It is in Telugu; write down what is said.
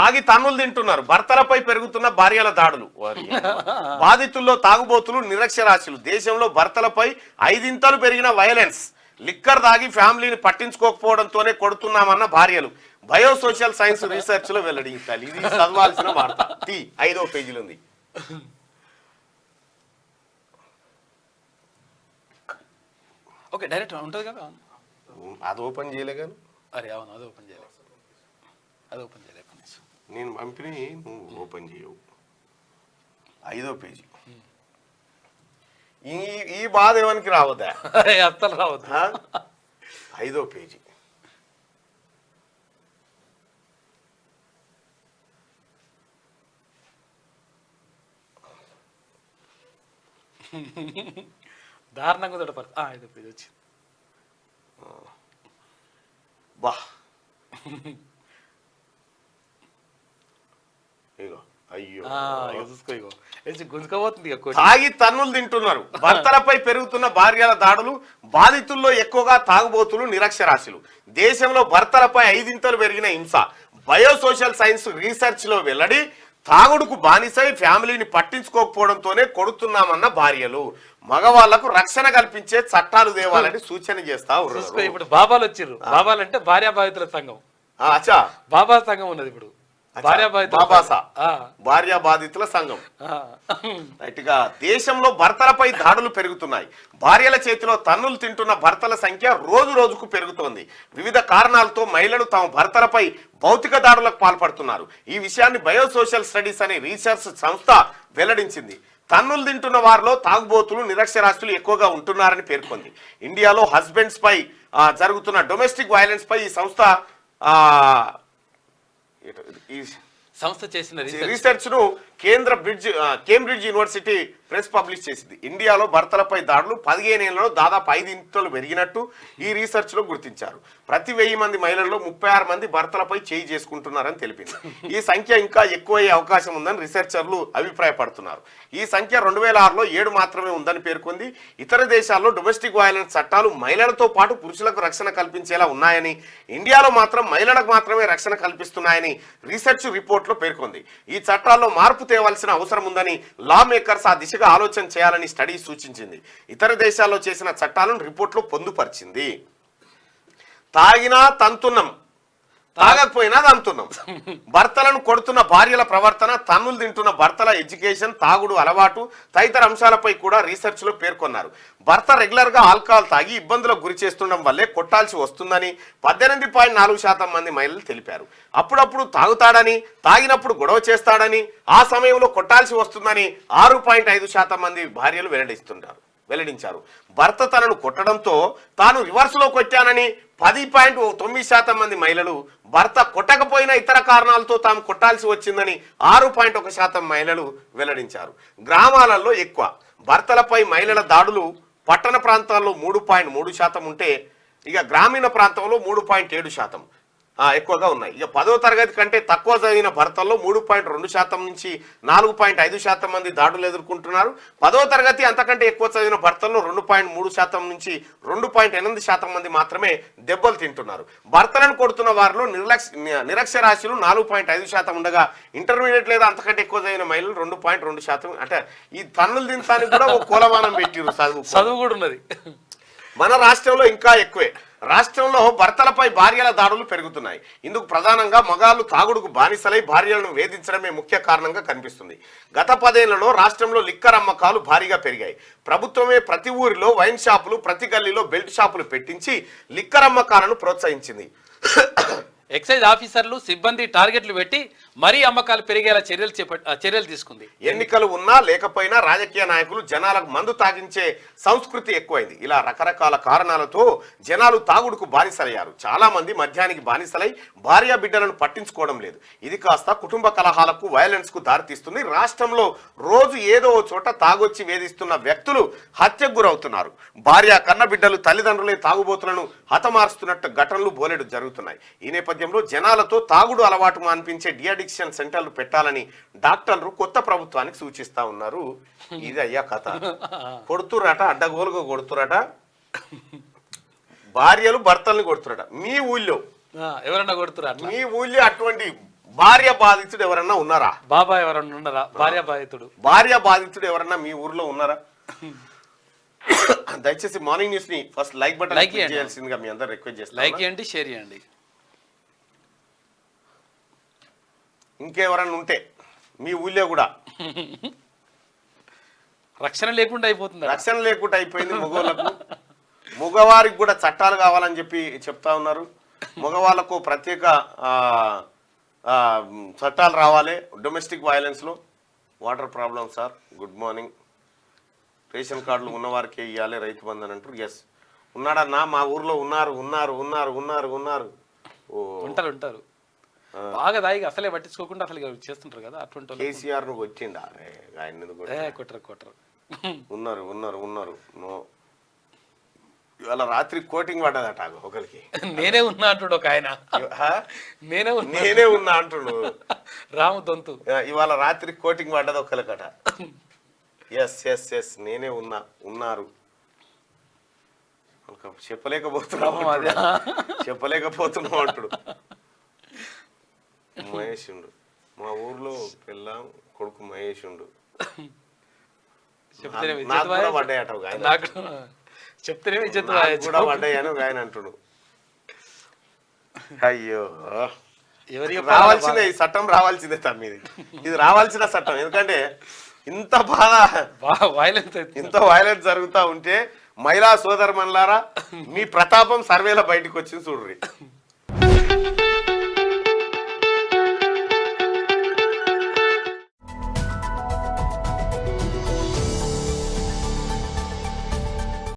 తాగి తన్నులు తింటున్నారు, భర్తలపై పెరుగుతున్న భార్యల దాడులు. బాధితుల్లో తాగుబోతులు, నిరక్షరాస్యులు. దేశంలో భర్తలపై 5 ఇంతలు పెరిగిన వైలెన్స్. లిక్కర్ తాగి ఫ్యామిలీని పట్టించుకోకపోవడంతోనే కొడుతున్నామన్న భార్యలు. బయోసోషల్ సైన్స్ రీసెర్చ్ లో వెల్లడించాలి. ఇది చదవాల్సిన వార్త. 5వ పేజీలో ఉంది. ఓకే, డైరెక్ట్ ఉంటుంది కదా. అది ఓపెన్ చేయలే కానీ. అరే అవును, అది ఓపెన్ చేయలేదు. నేను పంపిణీ నువ్వు ఓపెన్ చేయవు. 5వ పేజీ. ఈ బాధ ఎవరికి రావద్దా? అస్సలు రావద్దా? 5వ పేజీ. దారుణంగా తోడపడు. 5వ పేజీ వచ్చింది. బా అయ్యో, గుంజుకోబోతుంది. తాగి తన్నులు తింటున్నారు, భర్తలపై పెరుగుతున్న భార్యల దాడులు. బాధితుల్లో ఎక్కువగా తాగుబోతులు, నిరక్షరాస్యులు. దేశంలో భర్తలపై 5 ఇంతలు పెరిగిన హింస. బయోసోషల్ సైన్స్ రీసెర్చ్ లో వెల్లడి. తాగుడుకు బానిసై ఫ్యామిలీని పట్టించుకోకపోవడంతోనే కొడుతున్నామన్న భార్యలు. మగవాళ్లకు రక్షణ కల్పించే చట్టాలు తేవాలని సూచన చేస్తా ఉన్నారు. ఇప్పుడు బాబాలు వచ్చిర్రు. బాబాలు అంటే భార్యా బాధితుల సంఘం. అచ్చా, బాబా సంఘం ఉన్నది ఇప్పుడు. భార్యా బాధితుల సంఘం. రైట్గా దేశంలో భర్తలపై దాడులు పెరుగుతున్నాయి. భార్యల చేతిలో తన్నులు తింటున్న భర్తల సంఖ్య రోజు రోజుకు పెరుగుతోంది. వివిధ కారణాలతో మహిళలు తమ భర్తలపై భౌతిక దాడులకు పాల్పడుతున్నారు. ఈ విషయాన్ని బయోసోషల్ స్టడీస్ అనే రీసెర్చ్ సంస్థ వెల్లడించింది. తన్నులు తింటున్న వారిలో తాగుబోతులు, నిరక్షరాస్యులు ఎక్కువగా ఉంటున్నారని పేర్కొంది. ఇండియాలో హస్బెండ్స్ పై జరుగుతున్న డొమెస్టిక్ వైలెన్స్ పై ఈ సంస్థ చేసిన రీసెర్చ్ ను కేంబ్రిడ్జ్ యూనివర్సిటీ ప్రెస్ పబ్లిష్ చేసింది. ఇండియాలో భర్తలపై దాడులు 15 ఏళ్లలో దాదాపు 5 ఇంతలు పెరిగినట్టు ఈ రీసెర్చ్ లో గుర్తించారు. ప్రతి 1000 మంది మహిళల్లో 36 మంది భర్తలపై చేయి చేసుకుంటున్నారని తెలిపింది. ఈ సంఖ్య ఇంకా ఎక్కువయ్యే అవకాశం ఉందని రీసెర్చర్లు అభిప్రాయపడుతున్నారు. ఈ సంఖ్య 2006లో 7 మాత్రమే ఉందని పేర్కొంది. ఇతర దేశాల్లో డొమెస్టిక్ వైలెన్స్ చట్టాలు మహిళలతో పాటు పురుషులకు రక్షణ కల్పించేలా ఉన్నాయని, ఇండియాలో మాత్రం మహిళలకు మాత్రమే రక్షణ కల్పిస్తున్నాయని రీసెర్చ్ రిపోర్ట్ లో పేర్కొంది. ఈ చట్టాల్లో మార్పు తేవాల్సిన అవసరం ఉందని లా మేకర్స్ ఆ దిశగా ఆలోచన చేయాలని స్టడీ సూచించింది. ఇతర దేశాల్లో చేసిన చట్టాలను రిపోర్ట్లో పొందుపరిచింది. తాగినా తంతున్నం, తాగకపోయినా తంతున్నం. భర్తలను కొడుతున్న భార్యల ప్రవర్తన, తన్నులు తింటున్న భర్తల ఎడ్యుకేషన్, తాగుడు అలవాటు తదితర అంశాలపై కూడా రీసెర్చ్ లో పేర్కొన్నారు. భర్త రెగ్యులర్ గా ఆల్కహాల్ తాగి ఇబ్బందులకు గురి చేస్తుండడం వల్లే కొట్టాల్సి వస్తుందని 18.4% మంది మహిళలు తెలిపారు. అప్పుడప్పుడు తాగుతాడని, తాగినప్పుడు గొడవ చేస్తాడని, ఆ సమయంలో కొట్టాల్సి వస్తుందని 6.5% మంది భార్యలు వెల్లడించారు. భర్త తనను కొట్టడంతో తాను రివర్స్ లో కొట్టానని 10.9% మంది మహిళలు, భర్త కొట్టకపోయినా ఇతర కారణాలతో తాము కొట్టాల్సి వచ్చిందని 6.1% మహిళలు వెల్లడించారు. గ్రామాలలో ఎక్కువ భర్తలపై మహిళల దాడులు పట్టణ ప్రాంతాల్లో 3.3% ఉంటే, ఇక గ్రామీణ ప్రాంతంలో 3.7% ఎక్కువగా ఉన్నాయి. ఇక 10వ తరగతి కంటే తక్కువ చదివిన భర్తల్లో 3.2% నుంచి 4.5% మంది దాడులు ఎదుర్కొంటున్నారు. 10వ తరగతి అంతకంటే ఎక్కువ చదివిన భర్తల్లో 2.3% నుంచి 2.8% మంది మాత్రమే దెబ్బలు తింటున్నారు. భర్తలను కొడుతున్న వారిలో నిరక్షరాస్యులు 4.5% ఉండగా, ఇంటర్మీడియట్ లేదా అంతకంటే ఎక్కువ చదివిన మహిళలు 2.2%. అంటే ఈ తన్నులు తింటానికి కూడా ఒక కులమానం పెట్టిరు. చదువు కూడా ఉన్నది. మన రాష్ట్రంలో ఇంకా ఎక్కువే. రాష్ట్రంలో భర్తలపై భార్యల దాడులు పెరుగుతున్నాయి. ఇందుకు ప్రధానంగా మగాళ్లు తాగుడుకు బానిసలై భార్యలను వేధించడమే ముఖ్య కారణంగా కనిపిస్తుంది. గత 10 ఏళ్లలో రాష్ట్రంలో లిక్కర్ అమ్మకాలు భారీగా పెరిగాయి. ప్రభుత్వమే ప్రతి ఊరిలో వైన్ షాపులు, ప్రతి గల్లీలో బెల్ట్ షాపులు పెట్టించి లిక్కర్ అమ్మకాలను ప్రోత్సహించింది. ఎక్సైజ్ ఆఫీసర్లు, సిబ్బంది టార్గెట్లు పెట్టి మరీ అమ్మకాలు పెరిగేలా చర్యలు తీసుకుంది. ఎన్నికలు ఉన్నా లేకపోయినా రాజకీయ నాయకులు జనాలకు మందు తాగించే సంస్కృతి ఎక్కువైంది. ఇలా రకరకాల కారణాలతో జనాలు తాగుడుకు బానిసలయ్యారు. చాలా మంది మద్యానికి బానిసలై భార్య బిడ్డలను పట్టించుకోవడం లేదు. ఇది కాస్త కుటుంబ కలహాలకు, వైలెన్స్ కు దారితీస్తుంది. రాష్ట్రంలో రోజు ఏదో చోట తాగొచ్చి వేధిస్తున్న వ్యక్తులు హత్యకు గురవుతున్నారు. భార్య కన్న బిడ్డలు, తల్లిదండ్రులే తాగుబోతులను హతమారుస్తున్నట్టు ఘటనలు బోలెడు జరుగుతున్నాయి. ఈ నేపథ్యంలో జనాలతో తాగుడు అలవాటు మాన్పించే డిఅడిక్షన్ సెంటర్లు పెట్టాలని డాక్టర్లు కొత్త ప్రభుత్వానికి సూచిస్తా ఉన్నారు. ఇది అయ్యా కథ. కొడుతురట, అడ్డగోలుగా కొడుతురట, భార్యలు భర్తల్ని కొడుతురట. మీ ఊళ్ళో ఎవరన్నా కొడుతురా? మీ ఊళ్ళో అటువంటి భార్య బాధితుడు ఎవరన్నా ఉన్నారా? బాబా ఎవరన్నా ఉన్నారా? భార్య బాధితుడు. భార్య బాధితుడు ఎవరన్నా మీ ఊర్లో ఉన్నారా? దయచేసి మార్నింగ్ న్యూస్ ని ఫస్ట్ లైక్ బటన్ చేయాల్సిందిగా మీ అందరూ రిక్వెస్ట్ చేస్తాను. లైక్ చేయండి, షేర్ చేయండి. ఇంకెవరన్నా ఉంటే మీ ఊళ్ళో కూడా రక్షణ లేకుండా అయిపోతుంది. రక్షణ లేకుండా అయిపోయింది మగవాళ్ళకు. మగవారికి కూడా చట్టాలు కావాలని చెప్పి చెప్తా ఉన్నారు. మగవాళ్ళకు ప్రత్యేక చట్టాలు రావాలి. డొమెస్టిక్ వైలెన్స్లో water problem sir, good morning. Ration కార్డులు ఉన్నవారికే ఇవ్వాలి రైతు బంధు అని అంటారు. ఎస్ ఉన్నాడన్నా, మా ఊర్లో ఉన్నారు ఉన్నారు ఉన్నారు ఉన్నారు ఉన్నారు ఉంటారు ఉంటారు బాగా దాయిగా అసలే పట్టించుకోకుండా అసలు చేస్తుంటారు కదా అటువంటి. కేసీఆర్ ను వచ్చిండా ఆయన కొట్టరు కొట్టరు. ఉన్నారు ఉన్నారు ఉన్నారు. ఇవాళ రాత్రి కోటింగ్ పడ్డదట ఒకరికి. నేనే ఉన్నా అంటుడు ఒక ఆయన. నేనే ఉన్నా అంటుడు రాము దొంతు. ఇవాళ రాత్రి కోటింగ్ పడ్డది ఒకరికట. ఎస్ ఎస్ ఎస్ నేనే ఉన్నారు. చెప్పలేకపోతున్నాం అంటుడు. మహేషుండు మా ఊర్లో పిల్ల కొడుకు మహేషుండు. నాకు కూడా పడ్డాయట చెప్తేనే కూడా పడ్డాయని ఒక ఆయన అంటుడు. అయ్యో రావాల్సిందే, ఈ చట్టం రావాల్సిందే తమ్మిది. ఇది రావాల్సిన చట్టం. ఎందుకంటే ఇంత వైలెన్స్ జరుగుతూ ఉంటే మహిళా సోదరుమణులారా మీ ప్రతాపం సర్వేలో బయటకు వచ్చింది చూడ్రి.